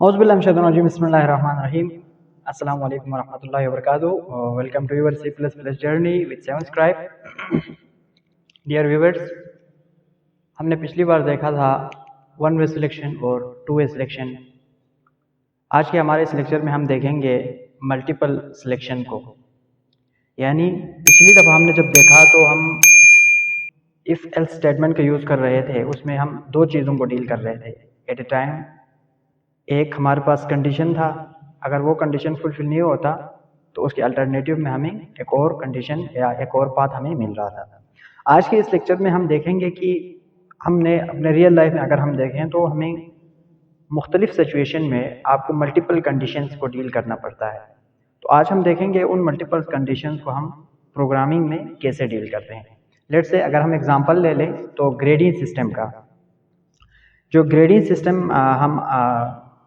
औज़ुबिल्लाहि बिस्मिल्लाहिर्रहमानिर्रहीम। अस्सलाम वालेकुम वरहमतुल्लाहि वबरकातुहू। Welcome to your C++ journey with 7 scribe. Dear viewers, हमने पिछली बार देखा था वन वे सिलेक्शन और टू वे सिलेक्शन। आज के हमारे इस लेक्चर में हम देखेंगे मल्टीपल सिलेक्शन को। यानी पिछली दफ़ा हमने जब देखा तो हम इफ़ एल्स स्टेटमेंट का यूज़ कर रहे थे, उसमें हम दो चीज़ों को डील कर रहे थे एट ए टाइम। एक हमारे पास कंडीशन था, अगर वो कंडीशन फुलफिल नहीं होता तो उसके अल्टरनेटिव में हमें एक और कंडीशन या एक और पाथ हमें मिल रहा था। आज के इस लेक्चर में हम देखेंगे कि हमने अपने रियल लाइफ में अगर हम देखें तो हमें मुख्तलिफ सिचुएशन में आपको मल्टीपल कंडीशंस को डील करना पड़ता है। तो आज हम देखेंगे उन मल्टीपल कंडीशंस को हम प्रोग्रामिंग में कैसे डील करते हैं। लेट्स से अगर हम एग्जांपल ले लें तो ग्रेडिंग सिस्टम का, जो ग्रेडिंग सिस्टम हम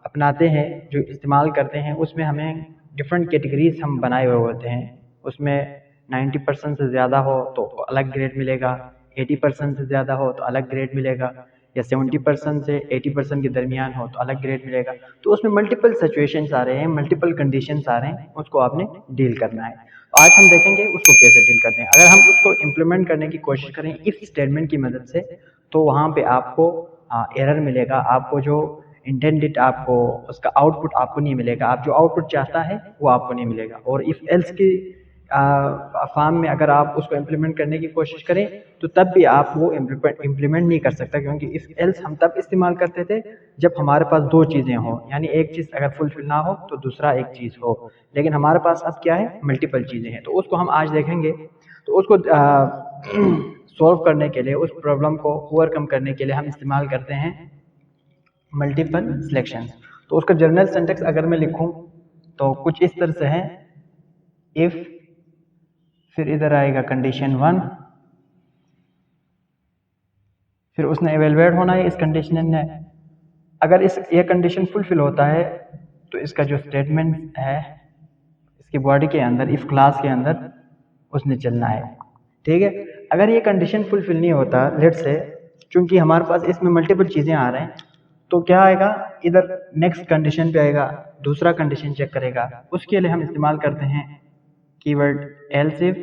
अपनाते हैं, जो इस्तेमाल करते हैं, उसमें हमें डिफरेंट कैटेगरीज हम बनाए हुए होते हैं। उसमें 90% से ज़्यादा हो तो अलग ग्रेड मिलेगा, 80% से ज़्यादा हो तो अलग ग्रेड मिलेगा, या 70% से 80% के दरमियान हो तो अलग ग्रेड मिलेगा। तो उसमें मल्टीपल सिचुएशंस आ रहे हैं, मल्टीपल कंडीशंस आ रहे हैं, उसको आपने डील करना है। तो आज हम देखेंगे उसको कैसे डील करते हैं। अगर हम उसको इम्प्लीमेंट करने की कोशिश करें इफ़ स्टेटमेंट की मदद से, तो वहाँ पे आपको एरर मिलेगा। आपको जो इंटेंडेड आपको उसका आउटपुट आपको नहीं मिलेगा, आप जो आउटपुट चाहता है वो आपको नहीं मिलेगा। और इफ़ एल्स की फॉर्म में अगर आप उसको इम्प्लीमेंट करने की कोशिश करें तो तब भी आप वो इम्प्लीमेंट नहीं कर सकता, क्योंकि इफ़ एल्स हम तब इस्तेमाल करते थे जब हमारे पास दो चीज़ें हों। यानी एक चीज़ अगर फुलफिल ना हो तो दूसरा एक चीज़ हो, लेकिन हमारे पास अब क्या है, मल्टीपल चीज़ें हैं। तो उसको हम आज देखेंगे। तो उसको सॉल्व करने के लिए, उस प्रॉब्लम को ओवरकम करने के लिए हम इस्तेमाल करते हैं मल्टीपल सिलेक्शन। तो उसका जनरल सिंटैक्स अगर मैं लिखूं तो कुछ इस तरह से है, इफ़, फिर इधर आएगा कंडीशन 1, फिर उसने एवेलुएट होना है इस कंडीशन ने। अगर ये कंडीशन फुलफिल होता है तो इसका जो स्टेटमेंट है इसकी बॉडी के अंदर, इफ़ क्लास के अंदर उसने चलना है। ठीक है। अगर ये कंडीशन फुलफिल नहीं होता, लेट्स से चूंकि हमारे पास इसमें मल्टीपल चीज़ें आ रहे हैं, तो क्या आएगा, इधर नेक्स्ट कंडीशन पे आएगा, दूसरा कंडीशन चेक करेगा। उसके लिए हम इस्तेमाल करते हैं कीवर्ड एल्स इफ।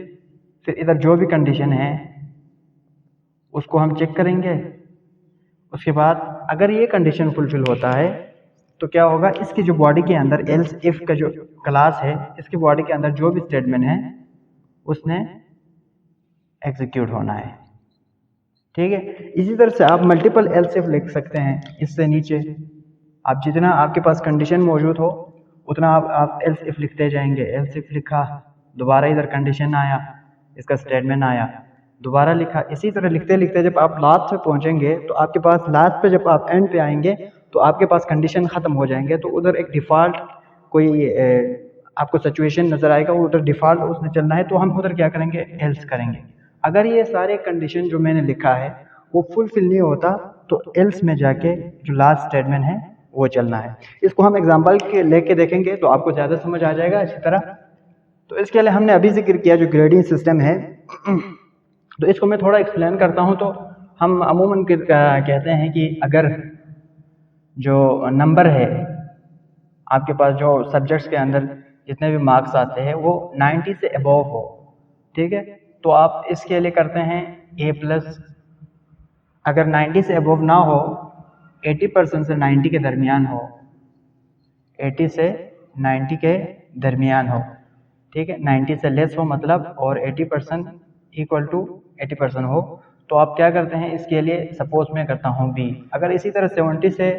फिर इधर जो भी कंडीशन है उसको हम चेक करेंगे। उसके बाद अगर ये कंडीशन फुलफिल होता है तो क्या होगा, इसकी जो बॉडी के अंदर एल्स इफ का जो क्लास है, इसकी बॉडी के अंदर जो भी स्टेटमेंट है उसने एग्जीक्यूट होना है। ठीक है। इसी तरह से आप मल्टीपल एल्स इफ लिख सकते हैं। इससे नीचे आप जितना आपके पास कंडीशन मौजूद हो उतना आप एल्स इफ लिखते जाएंगे। एल्स इफ लिखा, दोबारा इधर कंडीशन आया, इसका स्टेटमेंट आया, दोबारा लिखा। इसी तरह लिखते लिखते जब आप लास्ट पे पहुंचेंगे तो आपके पास लास्ट पे, जब आप एंड पे आएंगे तो आपके पास कंडीशन ख़त्म हो जाएंगे। तो उधर एक डिफ़ॉल्ट कोई आपको सिचुएशन नज़र आएगा, उधर डिफ़ॉल्ट उसने चलना है, तो हम उधर क्या करेंगे, एल्स करेंगे। अगर ये सारे कंडीशन जो मैंने लिखा है वो फुलफिल नहीं होता तो एल्स में जाके जो लास्ट स्टेटमेंट है वो चलना है। इसको हम एग्जांपल के लेके देखेंगे तो आपको ज़्यादा समझ आ जाएगा अच्छी तरह। तो इसके लिए हमने अभी जिक्र किया जो ग्रेडिंग सिस्टम है, तो इसको मैं थोड़ा एक्सप्लेन करता हूँ। तो हम अमूमन कहते हैं कि अगर जो नंबर है आपके पास, जो सब्जेक्ट्स के अंदर जितने भी मार्क्स आते हैं वो 90 से अबव हो, ठीक है, तो आप इसके लिए करते हैं A+। अगर 90 से अबव ना हो, 80% से 90 के दरमियान हो, 80 से 90 के दरमियान हो, ठीक है, 90 से लेस हो मतलब, और 80% इक्वल टू 80% हो, तो आप क्या करते हैं इसके लिए, सपोज मैं करता हूँ B। अगर इसी तरह 70 से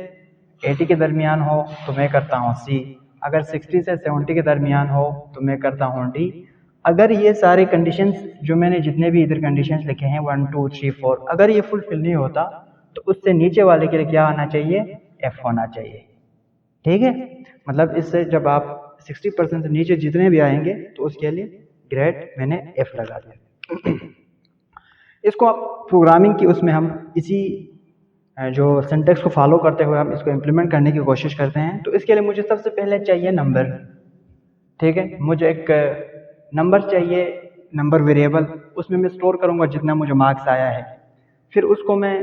80 के दरमियान हो तो मैं करता हूँ C। अगर 60 से 70 के दरमियान हो तो मैं करता हूँ D। अगर ये सारे कंडीशंस जो मैंने जितने भी इधर कंडीशंस लिखे हैं 1 2 3 4, अगर ये फुलफिल नहीं होता तो उससे नीचे वाले के लिए क्या आना चाहिए, F होना चाहिए। ठीक है। मतलब इससे जब आप 60% से नीचे जितने भी आएंगे तो उसके लिए ग्रेड मैंने F लगा दिया। इसको आप प्रोग्रामिंग की उसमें हम इसी जो सिंटेक्स को फॉलो करते हुए हम इसको इम्प्लीमेंट करने की कोशिश करते हैं। तो इसके लिए मुझे सबसे पहले चाहिए नंबर। ठीक है, मुझे एक नंबर चाहिए, नंबर वेरिएबल, उसमें मैं स्टोर करूंगा जितना मुझे मार्क्स आया है, फिर उसको मैं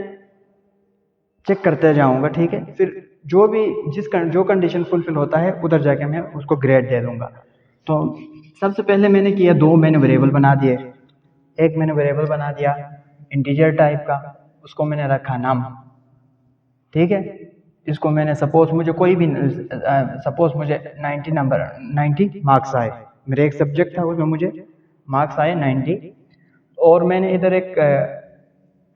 चेक करते जाऊंगा। ठीक है, फिर जो कंडीशन फुलफिल होता है उधर जाके मैं उसको ग्रेड दे दूंगा। तो सबसे पहले मैंने किया, दो मैंने वेरिएबल बना दिए। एक मैंने वेरिएबल बना दिया इंटीजर टाइप का, उसको मैंने रखा नम, ठीक है। इसको मैंने सपोज मुझे 90 मार्क्स आए, मेरे एक सब्जेक्ट था उसमें मुझे मार्क्स आए 90। और मैंने इधर एक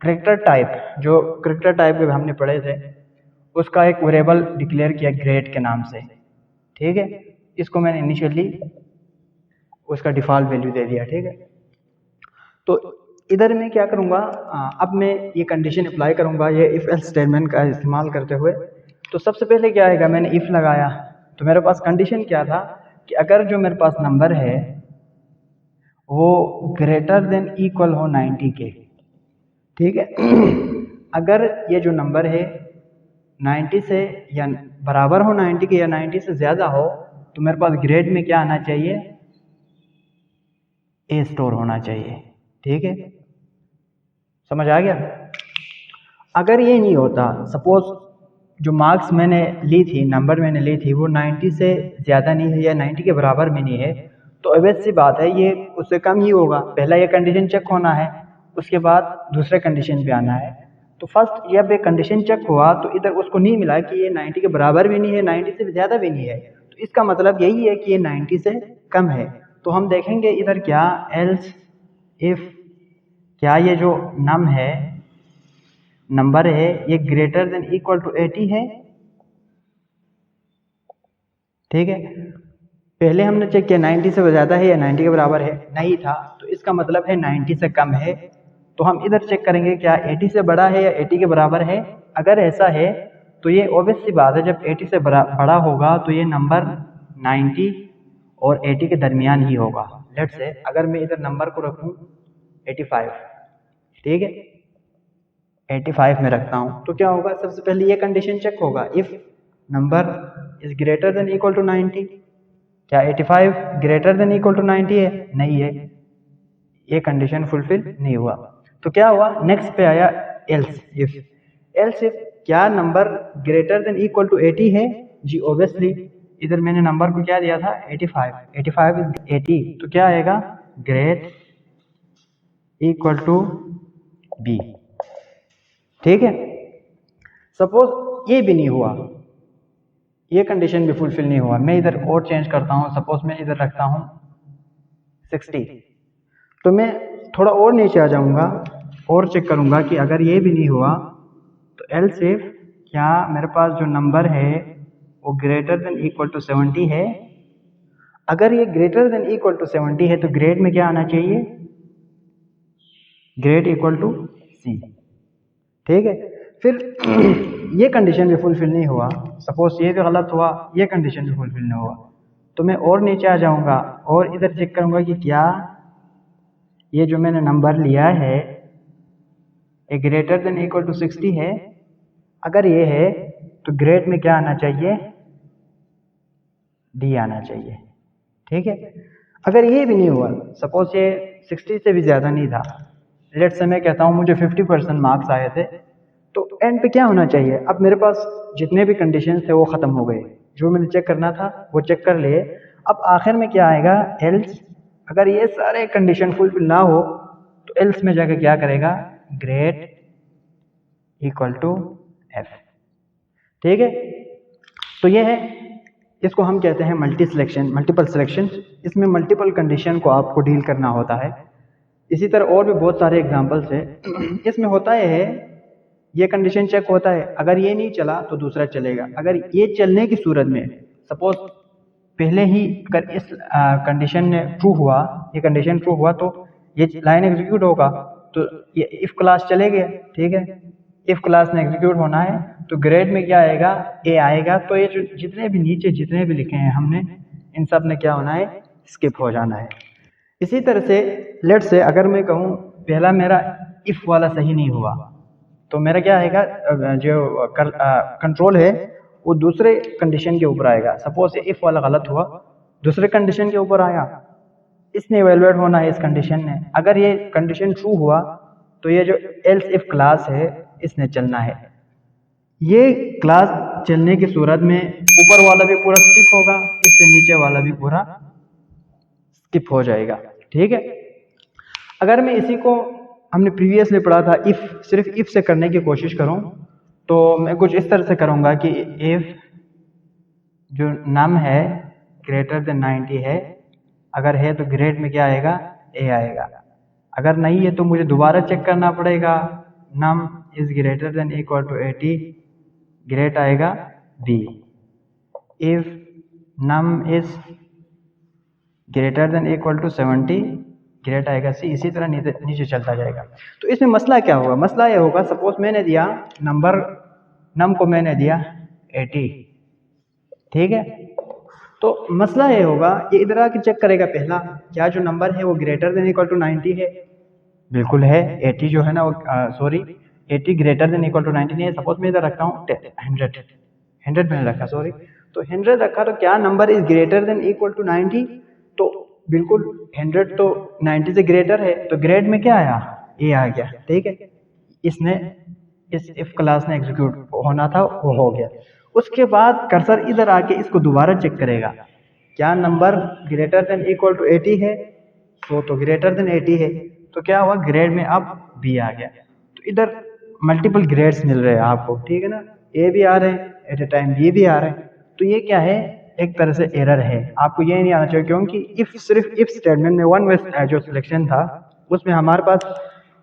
करेक्टर टाइप, जो करेक्टर टाइप के हमने पढ़े थे, उसका एक वेरिएबल डिक्लेयर किया ग्रेड के नाम से, ठीक है। इसको मैंने इनिशियली उसका डिफ़ॉल्ट वैल्यू दे दिया, ठीक है। तो इधर मैं क्या करूँगा, अब मैं ये कंडीशन अप्लाई करूँगा ये इफ़ एल्स स्टेटमेंट का इस्तेमाल करते हुए। तो सबसे पहले क्या आएगा, मैंने इफ़ लगाया तो मेरे पास कंडीशन क्या था कि अगर जो मेरे पास नंबर है वो ग्रेटर देन इक्वल हो 90 के, ठीक है। अगर ये जो नंबर है 90 से या बराबर हो 90 के या 90 से ज़्यादा हो तो मेरे पास ग्रेड में क्या आना चाहिए, ए स्टोर होना चाहिए, ठीक है। समझ आ गया। अगर ये नहीं होता, सपोज जो मार्क्स मैंने ली थी, नंबर मैंने ली थी वो 90 से ज़्यादा नहीं है या 90 के बराबर में नहीं है, तो ऑब्वियस सी बात है ये उससे कम ही होगा। पहला ये कंडीशन चेक होना है, उसके बाद दूसरे कंडीशन पे आना है। तो फर्स्ट जब ये कंडीशन चेक हुआ तो इधर उसको नहीं मिला कि ये 90 के बराबर भी नहीं है, 90 से ज़्यादा भी नहीं है, तो इसका मतलब यही है कि ये 90 से कम है। तो हम देखेंगे इधर क्या, एल्स इफ़ क्या ये जो नंबर है ये ग्रेटर देन इक्वल टू 80 है, ठीक है। पहले हमने चेक किया 90 से ज़्यादा है या 90 के बराबर है, नहीं था, तो इसका मतलब है 90 से कम है। तो हम इधर चेक करेंगे क्या 80 से बड़ा है या 80 के बराबर है। अगर ऐसा है तो ये ऑब्वियस सी बात है, जब 80 से बड़ा होगा तो ये नंबर 90 और 80 के दरमियान ही होगा। लेट्स से अगर मैं इधर नंबर को रखूँ 85, ठीक है, 85 में रखता हूँ, तो क्या होगा, सबसे पहले ये कंडीशन चेक होगा, if number is greater than equal to 90। क्या 85 ग्रेटर देन इक्वल टू 90 है? नहीं है, ये कंडीशन फुलफिल नहीं हुआ। तो क्या हुआ, नेक्स्ट पे आया एल्स इफ। एल्स इफ क्या number greater than equal to 80 है? जी ऑब्वियसली, इधर मैंने नंबर को क्या दिया था 85, 85 इज 80, तो क्या आएगा ग्रेट इक्वल टू बी, ठीक है। सपोज ये भी नहीं हुआ, ये कंडीशन भी फुलफिल नहीं हुआ, मैं इधर और चेंज करता हूँ, सपोज मैं इधर रखता हूँ 60, तो मैं थोड़ा और नीचे आ जाऊँगा और चेक करूँगा कि अगर ये भी नहीं हुआ तो एल्स इफ क्या मेरे पास जो नंबर है वो ग्रेटर देन इक्वल टू 70 है। अगर ये ग्रेटर देन इक्वल टू 70 है तो ग्रेड में क्या आना चाहिए, ग्रेड इक्वल टू सी, ठीक है। फिर ये कंडीशन भी फुलफिल नहीं हुआ, सपोज ये भी गलत हुआ, ये कंडीशन भी फुलफिल नहीं हुआ, तो मैं और नीचे आ जाऊंगा और इधर चेक करूंगा कि क्या ये जो मैंने नंबर लिया है ये ग्रेटर देन इक्वल टू 60 है। अगर ये है तो ग्रेड में क्या आना चाहिए, डी आना चाहिए, ठीक है। अगर ये भी नहीं हुआ, सपोज ये 60 से भी ज़्यादा नहीं था, लेट्स से मैं कहता हूँ मुझे 50% मार्क्स आए थे, तो एंड पे क्या होना चाहिए, अब मेरे पास जितने भी कंडीशन थे वो ख़त्म हो गए, जो मैंने चेक करना था वो चेक कर लिए। अब आखिर में क्या आएगा, एल्स। अगर ये सारे कंडीशन फुलफिल ना हो तो एल्स में जाकर क्या करेगा, ग्रेड इक्वल टू एफ, ठीक है। तो ये है, इसको हम कहते हैं मल्टीपल सिलेक्शन। इसमें मल्टीपल कंडीशन को आपको डील करना होता है। इसी तरह और भी बहुत सारे एग्जांपल्स है। इसमें होता है ये कंडीशन चेक होता है, अगर ये नहीं चला तो दूसरा चलेगा। अगर ये चलने की सूरत में सपोज पहले ही अगर इस कंडीशन ने ट्रू हुआ, ये कंडीशन ट्रू हुआ तो ये लाइन एग्जीक्यूट होगा, तो ये इफ क्लास चलेगा, ठीक है। इफ क्लास ने एग्जीक्यूट होना है तो ग्रेड में क्या आएगा, ए आएगा। तो ये जो जितने भी नीचे जितने भी लिखे हैं हमने, इन सब ने क्या होना है, स्किप हो जाना है। इसी तरह से लेट से अगर मैं कहूँ पहला मेरा इफ वाला सही नहीं हुआ तो मेरा क्या आएगा, जो कंट्रोल है वो दूसरे कंडीशन के ऊपर आएगा। सपोज इफ वाला गलत हुआ, दूसरे कंडीशन के ऊपर आया, इसने इवेलुएट होना है इस कंडीशन ने। अगर ये कंडीशन ट्रू हुआ तो ये जो एल्स इफ क्लास है इसने चलना है। ये क्लास चलने की सूरत में ऊपर वाला भी पूरा स्किप होगा, इससे नीचे वाला भी पूरा स्किप हो जाएगा। ठीक है, अगर मैं इसी को हमने प्रीवियसली पढ़ा था इफ़, सिर्फ इफ़ से करने की कोशिश करूं तो मैं कुछ इस तरह से करूंगा कि इफ़ जो नम है ग्रेटर देन 90 है, अगर है तो ग्रेड में क्या आएगा, ए आएगा। अगर नहीं है तो मुझे दोबारा चेक करना पड़ेगा, num is greater than equal to 80, grade आएगा B. If num is greater than equal to 70, grade आएगा सी। इसी तरह नीचे चलता जाएगा। तो इसमें मसला क्या होगा, मसला ये होगा, सपोज मैंने दिया नंबर, नम को मैंने दिया 80, ठीक है, तो मसला ये होगा, ये इधर आके चेक करेगा पहला क्या जो नंबर है वो ग्रेटर देन इक्वल टू 90 है, बिल्कुल है। 80 जो है ना वो sorry 80 greater than equal to 90 नहीं है। सपोज मैं इधर रखता हूँ 100 मैंने रखा, सॉरी, तो 100 रखा, तो क्या number is greater than equal to 90, तो बिल्कुल 100 तो 90 से ग्रेटर है, तो ग्रेड में क्या आया, ए आ गया। ठीक है, इसने इस इफ क्लास ने एग्जीक्यूट होना था वो हो गया। उसके बाद कर्सर इधर आके इसको दोबारा चेक करेगा, क्या number greater than equal to 80 है, तो ग्रेटर देन 80 है, तो क्या हुआ, ग्रेड में अब बी आ गया। तो इधर मल्टीपल ग्रेड्स मिल रहे हैं आपको, ठीक है ना, ए भी आ रहे हैं एट ए टाइम, बी भी आ रहे हैं। तो ये क्या है, एक तरह से एरर है, आपको ये नहीं आना चाहिए, क्योंकि इफ सिर्फ इफ स्टेटमेंट में वन वे जो सिलेक्शन था उसमें हमारे पास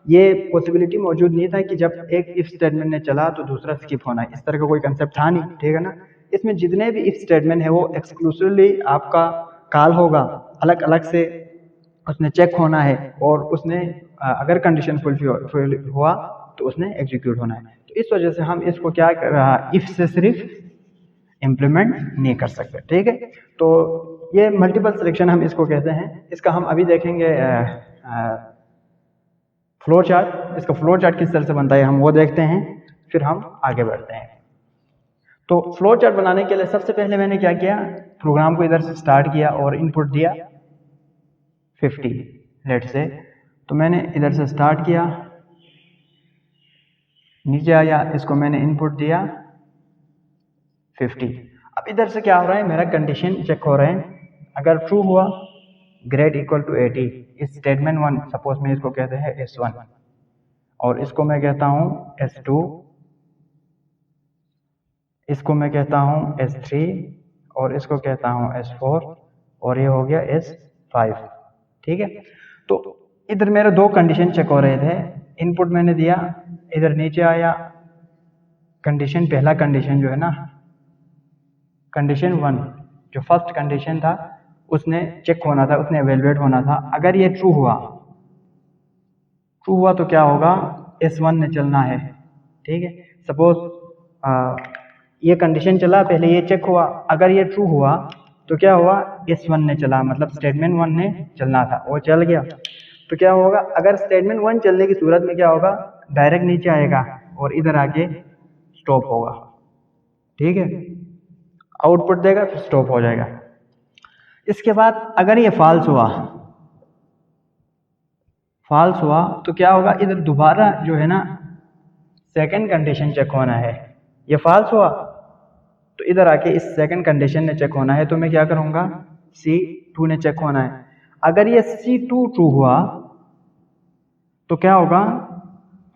ये पॉसिबिलिटी मौजूद नहीं था कि जब एक इफ स्टेटमेंट ने चला तो दूसरा स्किप होना है, इस तरह का कोई कंसेप्ट था नहीं। ठीक है ना, इसमें जितने भी इफ स्टेटमेंट है वो एक्सक्लूसिवली आपका कॉल होगा, अलग अलग से उसने चेक होना है, और उसने अगर कंडीशन फुलफिल हुआ तो उसने एग्जीक्यूट होना है। तो इस वजह से हम इसको क्या कर रहा, इफ से सिर्फ इम्प्लीमेंट नहीं कर सकते। ठीक है, तो ये मल्टीपल सिलेक्शन हम इसको कहते हैं। इसका हम अभी देखेंगे फ्लो चार्ट, इसका फ्लो चार्ट किस तरह से बनता है हम वो देखते हैं, फिर हम आगे बढ़ते हैं। तो फ्लो चार्ट बनाने के लिए सबसे पहले मैंने क्या किया, प्रोग्राम को इधर से स्टार्ट किया और इनपुट दिया 50 लेट से। तो मैंने इधर से स्टार्ट किया, नीचे आया, इसको मैंने इनपुट दिया 50। अब इधर से क्या हो रहा है, मेरा कंडीशन चेक हो रहा है, अगर ट्रू हुआ ग्रेड इक्वल टू 80, इस स्टेटमेंट 1, सपोज मैं इसको कहते हैं S1 और इसको मैं कहता हूँ S2, इसको मैं कहता हूँ S3 और इसको कहता हूँ S4 और ये हो गया S5। ठीक है, तो इधर मेरे दो कंडीशन चेक हो रहे थे, इनपुट मैंने दिया, इधर नीचे आया, कंडीशन पहला कंडीशन जो है ना, कंडीशन 1 जो फर्स्ट कंडीशन था उसने चेक होना था, उसने एवेलुएट होना था। अगर ये ट्रू हुआ तो क्या होगा, S1 ने चलना है। ठीक है, सपोज ये कंडीशन चला, पहले ये चेक हुआ, अगर ये ट्रू हुआ तो क्या हुआ, S1 ने चला, मतलब स्टेटमेंट 1 ने चलना था, वो चल गया। तो क्या होगा, अगर स्टेटमेंट 1 चलने की सूरत में क्या होगा, डायरेक्ट नीचे आएगा और इधर आके स्टॉप होगा। ठीक है, आउटपुट देगा फिर स्टॉप हो जाएगा। इसके बाद अगर ये फॉल्स हुआ तो क्या होगा, इधर दोबारा जो है ना सेकंड कंडीशन चेक होना है। ये फॉल्स हुआ तो इधर आके इस सेकंड कंडीशन ने चेक होना है, तो मैं क्या करूँगा, C2 ने चेक होना है। अगर ये C2 ट्रू हुआ तो क्या होगा,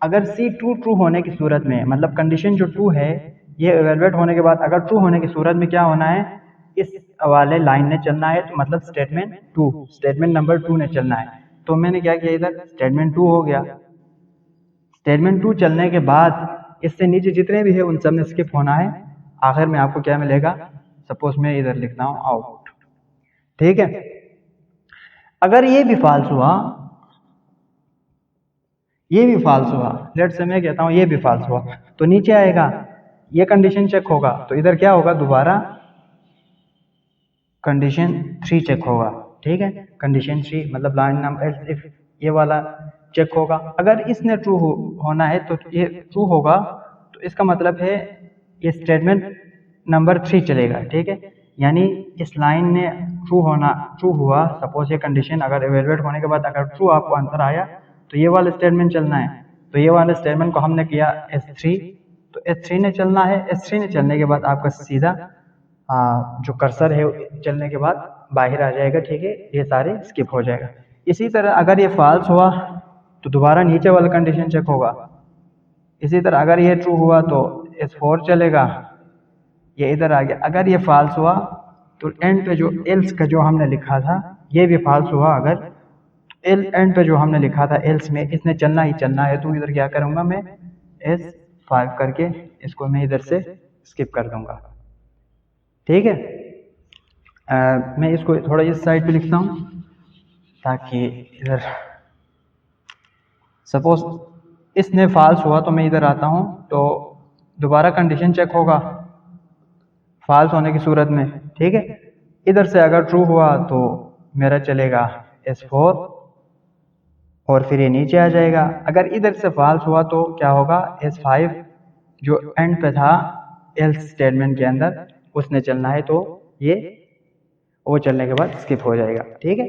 अगर C2 ट्रू होने की सूरत में, मतलब कंडीशन जो ट्रू है ये एवेलुएट होने के बाद अगर ट्रू होने की सूरत में क्या होना है, इस वाले लाइन ने चलना है, तो मतलब स्टेटमेंट नंबर 2 ने चलना है। तो मैंने क्या किया, इधर स्टेटमेंट 2 हो गया। स्टेटमेंट 2 चलने के बाद इससे नीचे जितने भी है उन सब ने स्किप होना है। आखिर में आपको क्या मिलेगा, सपोज मैं इधर लिखता हूँ आउटपुट। ठीक है, अगर ये भी फॉल्स हुआ, लेट से मैं कहता हूँ ये भी फॉल्स हुआ, तो नीचे आएगा, ये कंडीशन चेक होगा, तो इधर क्या होगा, दोबारा कंडीशन 3 चेक होगा। ठीक है, कंडीशन 3 मतलब लाइन नंबर इफ ये वाला चेक होगा। अगर इसने ट्रू होना है तो ये ट्रू होगा, तो इसका मतलब है ये स्टेटमेंट नंबर 3 चलेगा। ठीक है, यानी इस लाइन ने ट्रू हुआ, सपोज ये कंडीशन अगर एवेलुएट होने के बाद अगर ट्रू आपको आंसर आया तो ये वाला स्टेटमेंट चलना है। तो ये वाला स्टेटमेंट को हमने किया S3, तो S3 ने चलना है। S3 ने चलने के बाद आपका सीधा जो कर्सर है चलने के बाद बाहर आ जाएगा, ठीक है, ये सारे स्किप हो जाएगा। इसी तरह अगर ये फॉल्स हुआ तो दोबारा नीचे वाला कंडीशन चेक होगा। इसी तरह अगर ये ट्रू हुआ तो S4 चलेगा, ये इधर आ गया। अगर ये फॉल्स हुआ तो एंड पे जो एल्स का जो हमने लिखा था ये भी फॉल्स हुआ। अगर एंड पे जो हमने लिखा था एल्स में इसने चलना ही चलना है, तो इधर क्या करूँगा मैं S5 करके इसको मैं इधर से स्किप कर दूंगा, ठीक है। मैं इसको थोड़ा इस साइड पे लिखता हूँ ताकि इधर सपोज इसने फॉल्स हुआ तो मैं इधर आता हूँ तो दोबारा कंडीशन चेक होगा फॉल्स होने की सूरत में, ठीक है। इधर से अगर ट्रू हुआ तो मेरा चलेगा S4 और फिर ये नीचे आ जाएगा। अगर इधर से फॉल्स हुआ तो क्या होगा, S5 जो एंड पे था एल्स स्टेटमेंट के अंदर उसने चलना है, तो ये वो चलने के बाद स्किप हो जाएगा, ठीक है।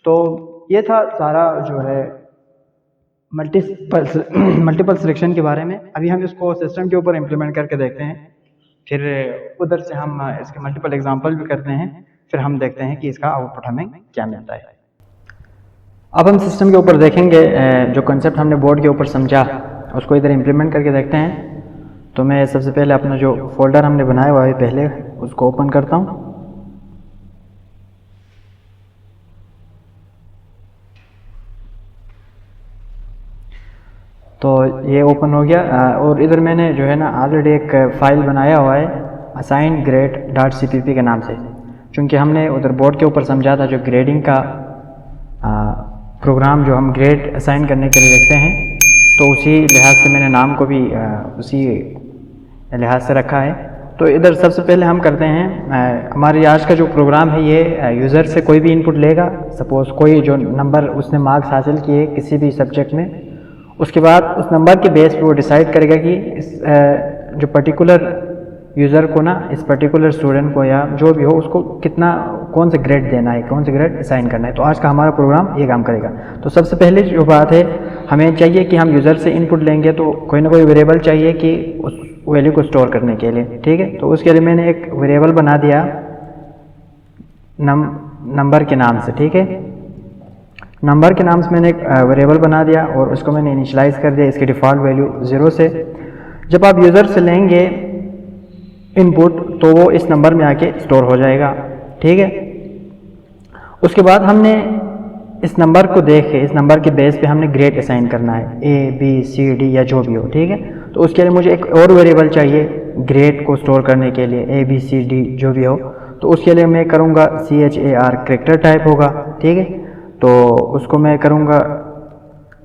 तो ये था सारा जो है मल्टीपल सिलेक्शन के बारे में। अभी हम इसको सिस्टम के ऊपर इम्प्लीमेंट करके देखते हैं, फिर उधर से हम इसके मल्टीपल एग्जांपल भी करते हैं, फिर हम देखते हैं कि इसका आउटपुट हमें क्या मिलता है। अब हम सिस्टम के ऊपर देखेंगे, जो कंसेप्ट हमने बोर्ड के ऊपर समझा उसको इधर इम्प्लीमेंट करके देखते हैं। तो मैं सबसे पहले अपना जो फोल्डर हमने बनाया हुआ है पहले उसको ओपन करता हूँ। तो ये ओपन हो गया और इधर मैंने जो है ना ऑलरेडी एक फ़ाइल बनाया हुआ है assigngrade.cpp के नाम से, क्योंकि हमने उधर बोर्ड के ऊपर समझा था जो ग्रेडिंग का प्रोग्राम जो हम ग्रेड असाइन करने के लिए लिखते हैं, तो उसी लिहाज से मैंने नाम को भी उसी लिहाज से रखा है। तो इधर सबसे पहले हम करते हैं, हमारी आज का जो प्रोग्राम है ये यूज़र से कोई भी इनपुट लेगा। सपोज़ कोई जो नंबर उसने मार्क्स हासिल किए किसी भी सब्जेक्ट में, उसके बाद उस नंबर के बेस पे वो डिसाइड करेगा कि इस जो पर्टिकुलर यूज़र को ना, इस पर्टिकुलर स्टूडेंट को या जो भी हो उसको कितना कौन से ग्रेड देना है, कौन से ग्रेड असाइन करना है। तो आज का हमारा प्रोग्राम ये काम करेगा। तो सबसे पहले जो बात है, हमें चाहिए कि हम यूज़र से इनपुट लेंगे तो कोई ना कोई वेरिएबल चाहिए कि उस वैल्यू को स्टोर करने के लिए, ठीक है। तो उसके लिए मैंने एक वेरिएबल बना दिया नंबर के नाम से, ठीक है। नंबर के नाम से मैंने एक वेरिएबल बना दिया और उसको मैंने इनिशियलाइज कर दिया इसकी डिफ़ॉल्ट वैल्यू 0 से। जब आप यूज़र से लेंगे इनपुट तो वो इस नंबर में आके स्टोर हो जाएगा, ठीक है। उसके बाद हमने इस नंबर को देख के इस नंबर के बेस पे हमने ग्रेड असाइन करना है, A B C D या जो भी हो, ठीक है। तो उसके लिए मुझे एक और वेरिएबल चाहिए ग्रेड को स्टोर करने के लिए, A B C D जो भी हो। तो उसके लिए मैं करूँगा CHAR कैरेक्टर टाइप होगा, ठीक है। तो उसको मैं करूँगा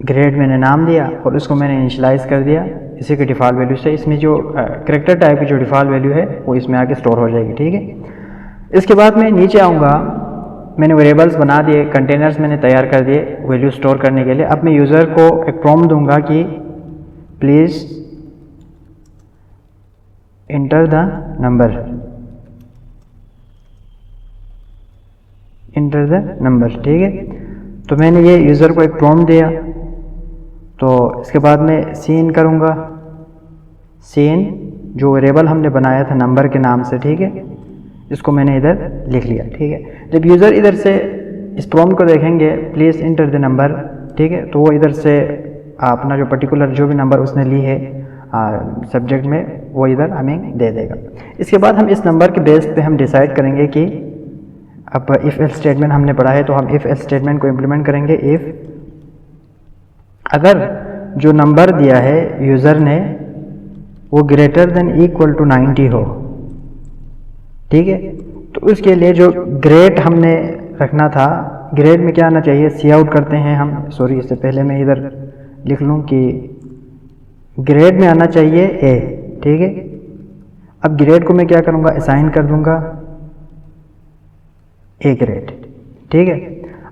ग्रेड मैंने नाम दिया और उसको मैंने इनिशियलाइज़ कर दिया इसी के डिफ़ॉल्ट वैल्यू से। इसमें जो कैरेक्टर टाइप की जो डिफ़ॉल्ट वैल्यू है वो इसमें आके स्टोर हो जाएगी, ठीक है। इसके बाद मैं नीचे आऊँगा, मैंने वेरिएबल्स बना दिए, कंटेनर्स मैंने तैयार कर दिए वैल्यू स्टोर करने के लिए। अब मैं यूज़र को एक प्रॉम्प्ट दूंगा कि please enter the number, inter the number, ठीक है। तो मैंने ये यूज़र को एक प्रॉम्प्ट दिया। तो इसके बाद मैं सीन करूँगा, सीन जो वेरिएबल हमने बनाया था नंबर के नाम से, ठीक है, इसको मैंने इधर लिख लिया, ठीक है। जब यूज़र इधर से इस प्रॉम्प्ट को देखेंगे प्लीज़ इंटर द नंबर, ठीक है, तो वो इधर से अपना जो पर्टिकुलर जो भी नंबर उसने ली है सब्जेक्ट में वो इधर हमें दे देगा। इसके बाद हम इस नंबर के बेस पे हम डिसाइड करेंगे कि अब इफ़ एल्स स्टेटमेंट हमने पढ़ा है तो हम इफ़ एल्स स्टेटमेंट को इम्प्लीमेंट करेंगे। इफ़ अगर जो नंबर दिया है यूज़र ने वो ग्रेटर देन इक्वल टू 90 हो, ठीक है, तो उसके लिए जो ग्रेड हमने रखना था, ग्रेड में क्या आना चाहिए, सी आउट करते हैं हम, सॉरी इससे पहले मैं इधर लिख लूँ कि ग्रेड में आना चाहिए ए, ठीक है। अब ग्रेड को मैं क्या करूँगा, असाइन कर दूँगा ए ग्रेड, ठीक है।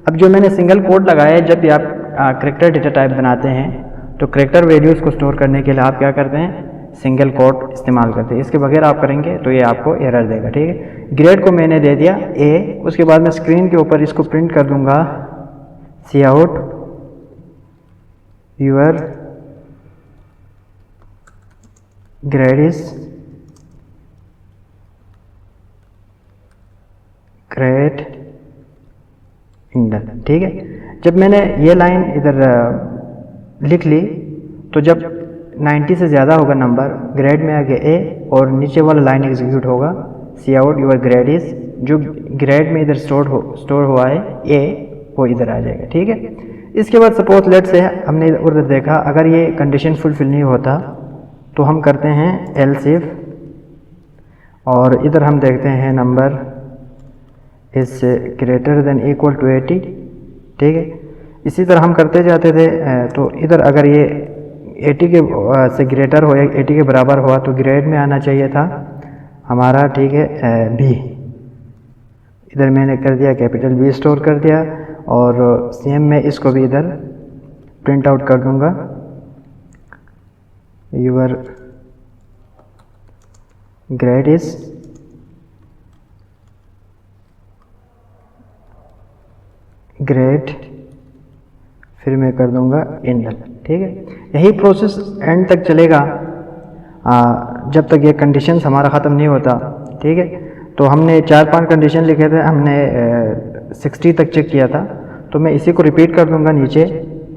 अब जो मैंने सिंगल कोट लगाया है, जब भी आप कैरेक्टर डेटा टाइप बनाते हैं तो कैरेक्टर वैल्यूज़ को स्टोर करने के लिए आप क्या करते हैं, सिंगल कोट इस्तेमाल करते हैं। इसके बगैर आप करेंगे तो ये आपको एरर देगा, ठीक है। ग्रेड को मैंने दे दिया ए, उसके बाद मैं स्क्रीन के ऊपर इसको प्रिंट कर दूंगा cout your grade is great इंडल। ठीक है, जब मैंने ये लाइन इधर लिख ली तो जब 90 से ज़्यादा होगा नंबर, ग्रेड में आगे ए और नीचे वाला लाइन एग्जीक्यूट होगा, सी आउट योर ग्रेड इज, जो ग्रेड में इधर स्टोर हुआ है ए, वो इधर आ जाएगा। ठीक है, इसके बाद सपोज लेट से हमने उधर देखा अगर ये कंडीशन फुलफिल नहीं होता तो हम करते हैं एल्स इफ, और इधर हम देखते हैं number is greater than equal to 80। ठीक है, इसी तरह हम करते जाते थे। तो इधर अगर ये 80 के से ग्रेटर हो या 80 के बराबर हुआ तो ग्रेड में आना चाहिए था हमारा, ठीक है, बी। इधर मैंने कर दिया कैपिटल बी स्टोर कर दिया, और सेम मैं इसको भी इधर प्रिंट आउट कर दूंगा, यूर ग्रेड इज ग्रेट, फिर मैं कर दूंगा इंडल। ठीक है, यही प्रोसेस एंड तक चलेगा जब तक ये कंडीशंस हमारा ख़त्म नहीं होता। ठीक है, तो हमने 4-5 कंडीशन लिखे थे, हमने 60 तक चेक किया था, तो मैं इसी को रिपीट कर दूंगा नीचे।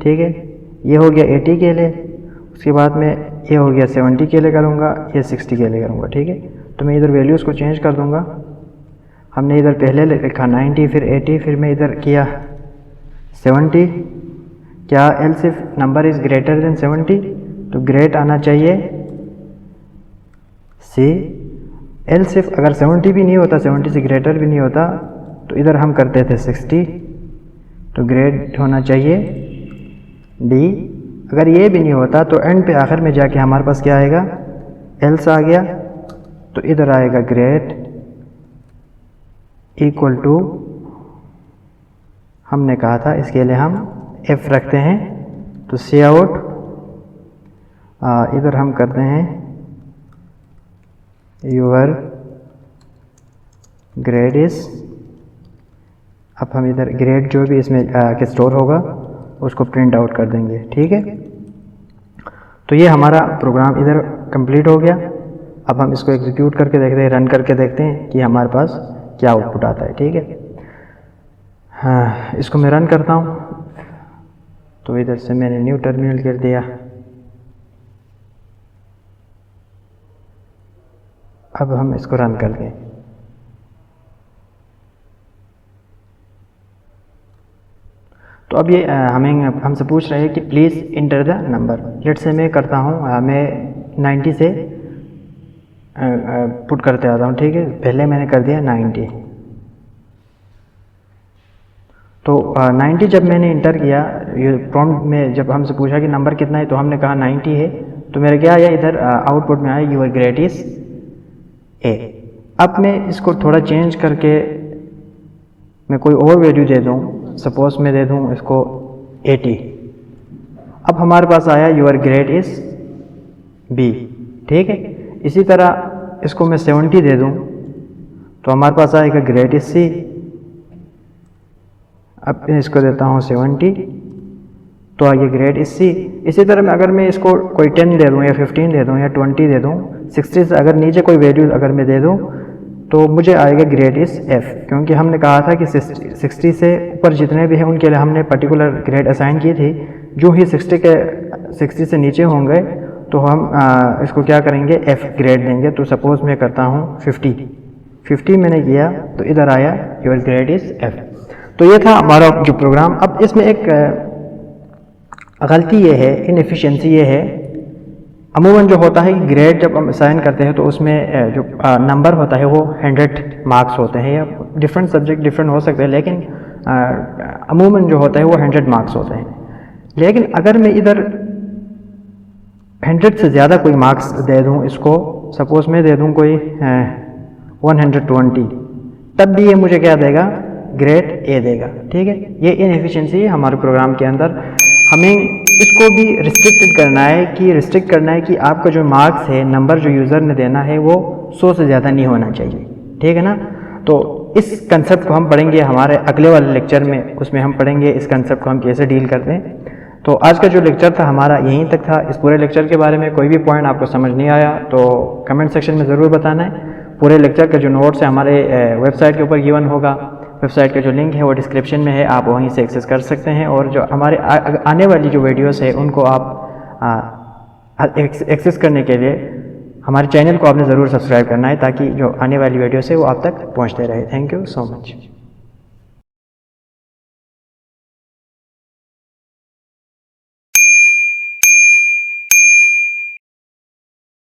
ठीक है, ये हो गया 80 के लिए, उसके बाद में ये हो गया 70 के लिए करूँगा, ये 60 के लिए करूँगा। ठीक है, तो मैं इधर वैल्यूज़ को चेंज कर दूँगा। हमने इधर पहले लिखा 90, फिर 80, फिर मैं इधर किया 70। क्या else if number is greater than 70, तो ग्रेट आना चाहिए सी। एल्स इफ अगर 70 भी नहीं होता, 70 से ग्रेटर भी नहीं होता, तो इधर हम करते थे 60, तो ग्रेट होना चाहिए डी। अगर ये भी नहीं होता तो एंड पे आखिर में जाके हमारे पास क्या आएगा, एल्स आ गया, तो इधर आएगा ग्रेट इक्वल टू, हमने कहा था इसके लिए हम एफ रखते हैं, तो सी आउट इधर हम करते हैं यूर ग्रेड इज, अब हम इधर ग्रेड जो भी इसमें के स्टोर होगा उसको प्रिंट आउट कर देंगे। ठीक है, तो ये हमारा प्रोग्राम इधर कंप्लीट हो गया। अब हम इसको एग्जीक्यूट करके देखते हैं, रन करके देखते हैं कि हमारे पास क्या आउटपुट आता है। ठीक है, हाँ, इसको मैं रन करता हूँ, तो इधर से मैंने न्यू टर्मिनल कर दिया। अब हम इसको रन कर दें, तो अब ये हमसे पूछ रहे हैं कि please enter the number. Late से मैं करता हूँ, मैं 90 से पुट करते आता हूँ। ठीक है, पहले मैंने कर दिया 90, तो 90 जब मैंने इंटर किया, ये प्रॉम्प्ट में जब हमसे पूछा कि नंबर कितना है, तो हमने कहा 90 है, तो मेरा क्या आया इधर आउटपुट में आया यूर ग्रेड इज ए। अब मैं इसको थोड़ा चेंज करके मैं कोई और वैल्यू दे दूँ, सपोज मैं दे दूँ इसको 80। अब हमारे पास आया यूर ग्रेड इज बी। ठीक है, इसी तरह इसको मैं 70 दे दूँ तो हमारे पास आएगा ग्रेड इज सी। अब मैं इसको देता हूँ 70, तो आइए ग्रेड इज सी। इसी तरह मैं अगर मैं इसको कोई 10 दे दूँ या 15 दे दूँ या 20 दे दूँ, 60 से अगर नीचे कोई वैल्यू अगर मैं दे दूँ तो मुझे आएगा ग्रेड इज एफ, क्योंकि हमने कहा था कि 60 से ऊपर जितने भी हैं उनके लिए हमने पर्टिकुलर ग्रेड असाइन की थी। जो ही 60 से नीचे होंगे तो हम इसको क्या करेंगे, एफ ग्रेड देंगे। तो सपोज मैं करता हूँ 50 मैंने किया, तो इधर आया योर ग्रेड इज एफ। तो ये था हमारा जो प्रोग्राम। अब इसमें एक गलती ये है, इनएफिशिएंसी ये है, अमूमन जो होता है ग्रेड जब हम असाइन करते हैं तो उसमें जो नंबर होता है वो 100 मार्क्स होते हैं, या डिफरेंट सब्जेक्ट डिफरेंट हो सकते हैं, लेकिन अमूमन जो होता है वो 100 मार्क्स होते हैं। लेकिन अगर मैं इधर 100 से ज़्यादा कोई मार्क्स दे दूं इसको, सपोज मैं दे दूं कोई 120, तब भी ये मुझे क्या देगा, ग्रेड ए देगा। ठीक है, ये इनएफिशिएंसी है हमारे प्रोग्राम के अंदर। हमें इसको भी रिस्ट्रिक्ट करना है कि आपका जो मार्क्स है, नंबर जो यूज़र ने देना है वो 100 से ज़्यादा नहीं होना चाहिए। ठीक है ना, तो इस कंसेप्ट को हम पढ़ेंगे हमारे अगले वाले लेक्चर में, उसमें हम पढ़ेंगे इस कंसेप्ट को हम कैसे डील करते हैं। तो आज का जो लेक्चर था हमारा यहीं तक था। इस पूरे लेक्चर के बारे में कोई भी पॉइंट आपको समझ नहीं आया तो कमेंट सेक्शन में ज़रूर बताना है। पूरे लेक्चर का जो नोट्स है हमारे वेबसाइट के ऊपर गिवन होगा। वेबसाइट का जो लिंक है वो डिस्क्रिप्शन में है, आप वहीं से एक्सेस कर सकते हैं। और जो हमारे आने वाली जो वीडियोस है उनको आप एक्सेस करने के लिए हमारे चैनल को आपने ज़रूर सब्सक्राइब करना है, ताकि जो आने वाली वीडियोस है वो आप तक पहुँचते रहे। Thank you so much.